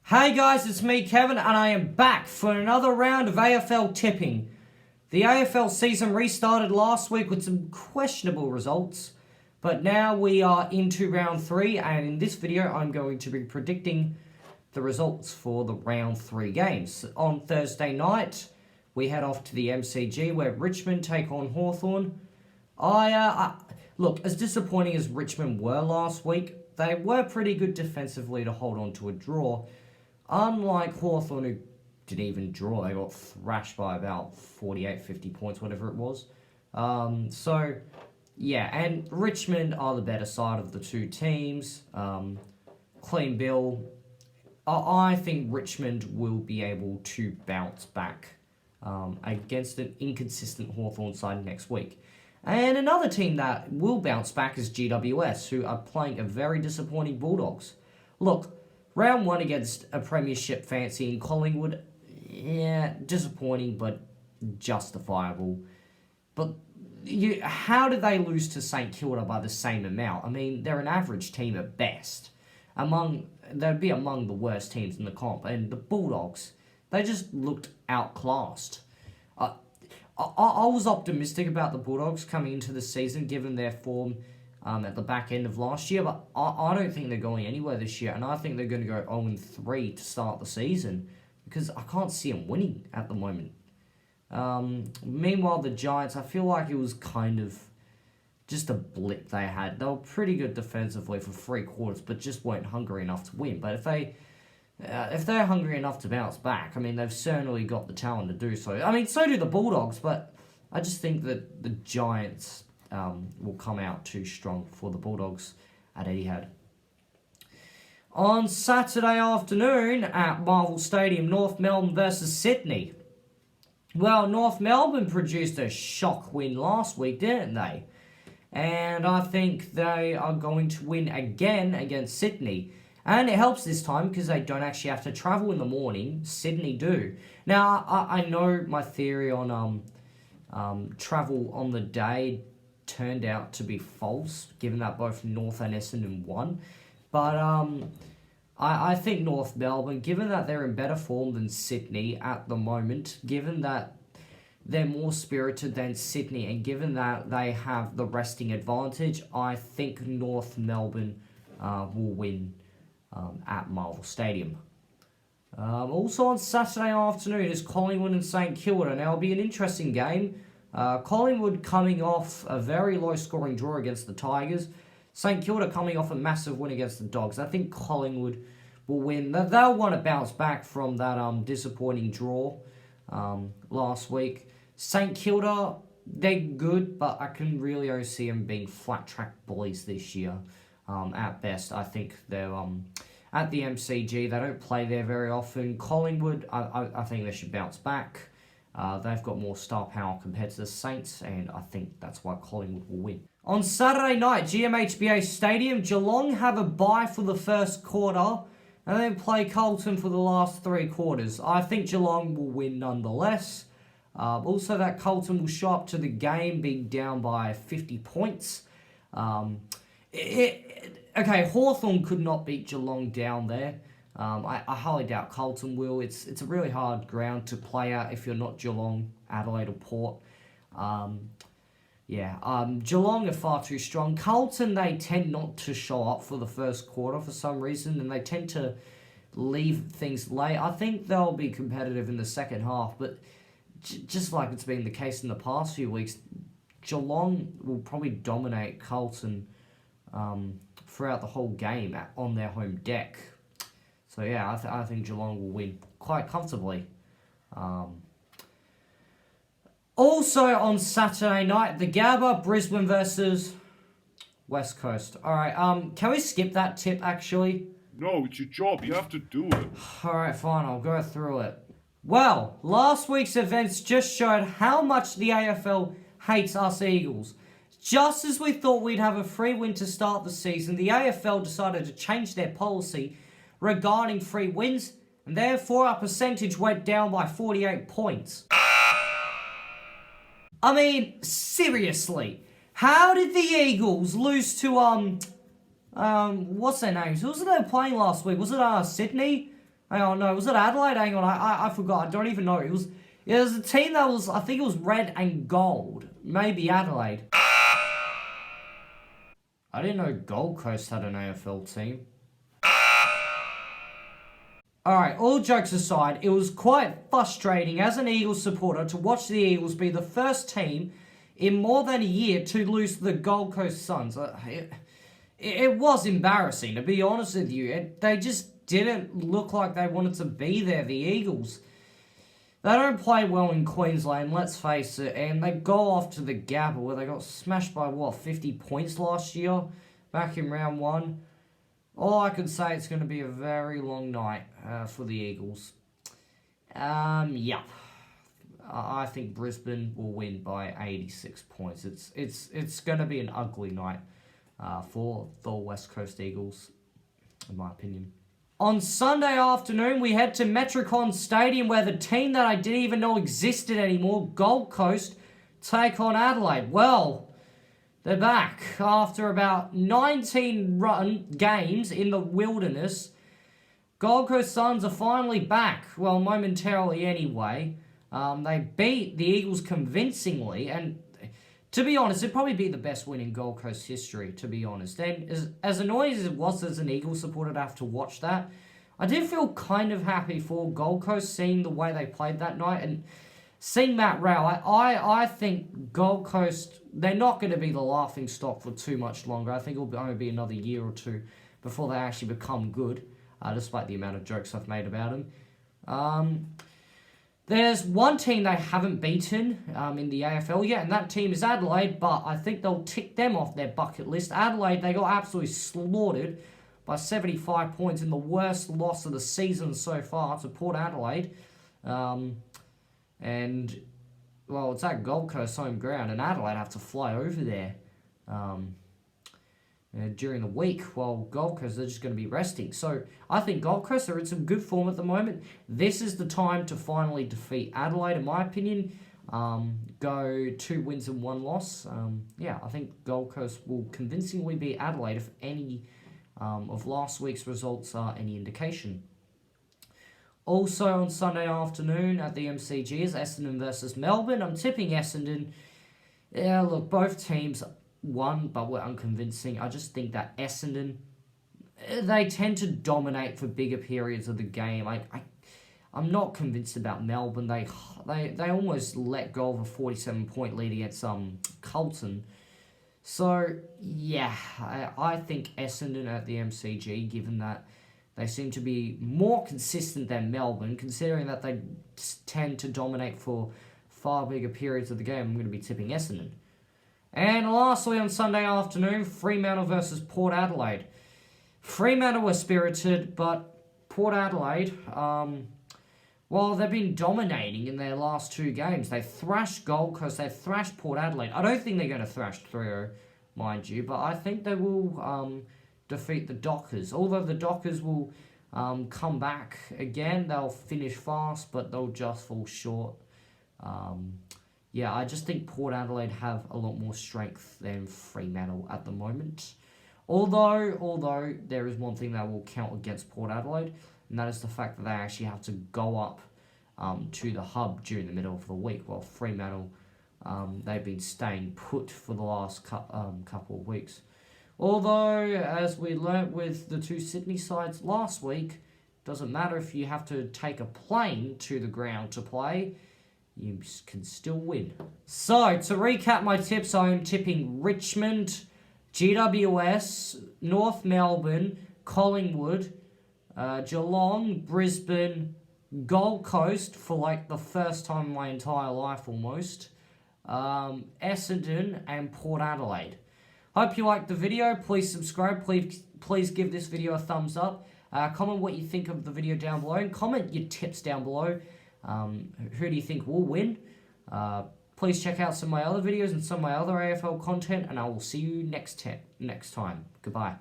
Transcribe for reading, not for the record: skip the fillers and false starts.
Hey guys, it's me Kevin and I am back for another round of AFL Tipping. The AFL season restarted last week with some questionable results, but now we are into round 3 and in this video I'm going to be predicting the results for the round 3 games. On Thursday night we head off to the MCG where Richmond take on Hawthorn. Look, as disappointing as Richmond were last week, they were pretty good defensively to hold on to a draw. Unlike Hawthorn, who didn't even draw, they got thrashed by about 48, 50 points, whatever it was. Yeah, and Richmond are the better side of the two teams. Clean bill. I think Richmond will be able to bounce back against an inconsistent Hawthorn side next week. And another team that will bounce back is GWS, who are playing a very disappointing Bulldogs. Look, round 1 against a premiership fancy in Collingwood, yeah, disappointing but justifiable. But how did they lose to St Kilda by the same amount? I mean, they're an average team at best. They'd be among the worst teams in the comp. And the Bulldogs, they just looked outclassed. I was optimistic about the Bulldogs coming into the season, given their form at the back end of last year, but I don't think they're going anywhere this year, and I think they're going to go 0-3 to start the season, because I can't see them winning at the moment. Meanwhile, the Giants, I feel like it was kind of just a blip they had. They were pretty good defensively for 3 quarters, but just weren't hungry enough to win. But if they're hungry enough to bounce back, I mean, they've certainly got the talent to do so. I mean, so do the Bulldogs, but I just think that the Giants will come out too strong for the Bulldogs at Etihad. On Saturday afternoon at Marvel Stadium, North Melbourne versus Sydney. Well, North Melbourne produced a shock win last week, didn't they? And I think they are going to win again against Sydney. And it helps this time because they don't actually have to travel in the morning. Sydney do. Now, I know my theory on travel on the day turned out to be false, given that both North and Essendon won. But I think North Melbourne, given that they're in better form than Sydney at the moment, given that they're more spirited than Sydney, and given that they have the resting advantage, I think North Melbourne will win at Marvel Stadium. Also on Saturday afternoon is Collingwood and St Kilda. Now it'll be an interesting game. Collingwood coming off a very low-scoring draw against the Tigers. St Kilda coming off a massive win against the Dogs. I think Collingwood will win. They'll want to bounce back from that disappointing draw last week. St Kilda, they're good, but I can really only see them being flat-track bullies this year. At best, I think they're at the MCG. They don't play there very often. Collingwood, I think they should bounce back. They've got more star power compared to the Saints, and I think that's why Collingwood will win. On Saturday night, GMHBA Stadium, Geelong have a bye for the first quarter, and then play Carlton for the last 3 quarters. I think Geelong will win nonetheless. Also, that Carlton will show up to the game being down by 50 points. Okay, Hawthorn could not beat Geelong down there. I highly doubt Carlton will. It's a really hard ground to play at if you're not Geelong, Adelaide or Port. Geelong are far too strong. Carlton, they tend not to show up for the first quarter for some reason, and they tend to leave things late. I think they'll be competitive in the second half, but just like it's been the case in the past few weeks, Geelong will probably dominate Carlton throughout the whole game on their home deck. So yeah, I think Geelong will win quite comfortably. Also on Saturday night, the Gabba, Brisbane versus West Coast. Alright, can we skip that tip actually? No, it's your job. You have to do it. Alright, fine, I'll go through it. Well, last week's events just showed how much the AFL hates us Eagles. Just as we thought we'd have a free win to start the season, the AFL decided to change their policy regarding free wins, and therefore our percentage went down by 48 points. I mean, seriously, how did the Eagles lose to, what's their names? Who was it they were playing last week? Was it, Sydney? Hang on, no, was it Adelaide? Hang on, I forgot. I don't even know. It was a team that was, I think it was red and gold. Maybe Adelaide. I didn't know Gold Coast had an AFL team. Alright, all jokes aside, it was quite frustrating as an Eagles supporter to watch the Eagles be the first team in more than a year to lose to the Gold Coast Suns. It was embarrassing, to be honest with you. They just didn't look like they wanted to be there, the Eagles. They don't play well in Queensland, let's face it, and they go off to the Gabba where they got smashed by, 50 points last year, back in round 1. All I can say, it's going to be a very long night for the Eagles. Yeah. I think Brisbane will win by 86 points. It's going to be an ugly night for the West Coast Eagles, in my opinion. On Sunday afternoon, we head to Metricon Stadium where the team that I didn't even know existed anymore, Gold Coast, take on Adelaide. Well, they're back after about 19 games in the wilderness. Gold Coast Suns are finally back. Well, momentarily anyway. They beat the Eagles convincingly, and to be honest, it'd probably be the best win in Gold Coast history, to be honest. And as annoying as it was as an Eagles supporter to have to watch that, I did feel kind of happy for Gold Coast seeing the way they played that night, and seeing Matt Rao. I think Gold Coast, they're not going to be the laughing stock for too much longer. I think it'll only be another year or two before they actually become good, despite the amount of jokes I've made about them. There's one team they haven't beaten in the AFL yet, and that team is Adelaide, but I think they'll tick them off their bucket list. Adelaide, they got absolutely slaughtered by 75 points in the worst loss of the season so far to Port Adelaide. And, well, it's at Gold Coast home ground, and Adelaide have to fly over there during the week, while Gold Coast are just going to be resting. So I think Gold Coast are in some good form at the moment. This is the time to finally defeat Adelaide, in my opinion. Go 2 wins and 1 loss. Yeah, I think Gold Coast will convincingly beat Adelaide if any of last week's results are any indication. Also on Sunday afternoon at the MCG is Essendon versus Melbourne. I'm tipping Essendon. Yeah, look, both teams won, but were unconvincing. I just think that Essendon, they tend to dominate for bigger periods of the game. I'm not convinced about Melbourne. They almost let go of a 47-point lead against Carlton. So, yeah, I think Essendon at the MCG, given that they seem to be more consistent than Melbourne, considering that they tend to dominate for far bigger periods of the game. I'm going to be tipping Essendon. And lastly, on Sunday afternoon, Fremantle versus Port Adelaide. Fremantle were spirited, but Port Adelaide, well, they've been dominating in their last 2 games. They thrashed Gold Coast, they thrashed Port Adelaide. I don't think they're going to thrash Freo, mind you, but I think they will defeat the Dockers. Although the Dockers will come back again, they'll finish fast, but they'll just fall short. Yeah, I just think Port Adelaide have a lot more strength than Fremantle at the moment. Although there is one thing that will count against Port Adelaide, and that is the fact that they actually have to go up to the hub during the middle of the week, while Fremantle, they've been staying put for the last couple of weeks. Although, as we learnt with the 2 Sydney sides last week, doesn't matter if you have to take a plane to the ground to play, you can still win. So, to recap my tips, I am tipping Richmond, GWS, North Melbourne, Collingwood, Geelong, Brisbane, Gold Coast for like the first time in my entire life almost, Essendon, and Port Adelaide. Hope you liked the video. Please subscribe. Please give this video a thumbs up. Comment what you think of the video down below, and comment your tips down below. Who do you think will win? Please check out some of my other videos and some of my other AFL content, and I will see you next time. Goodbye.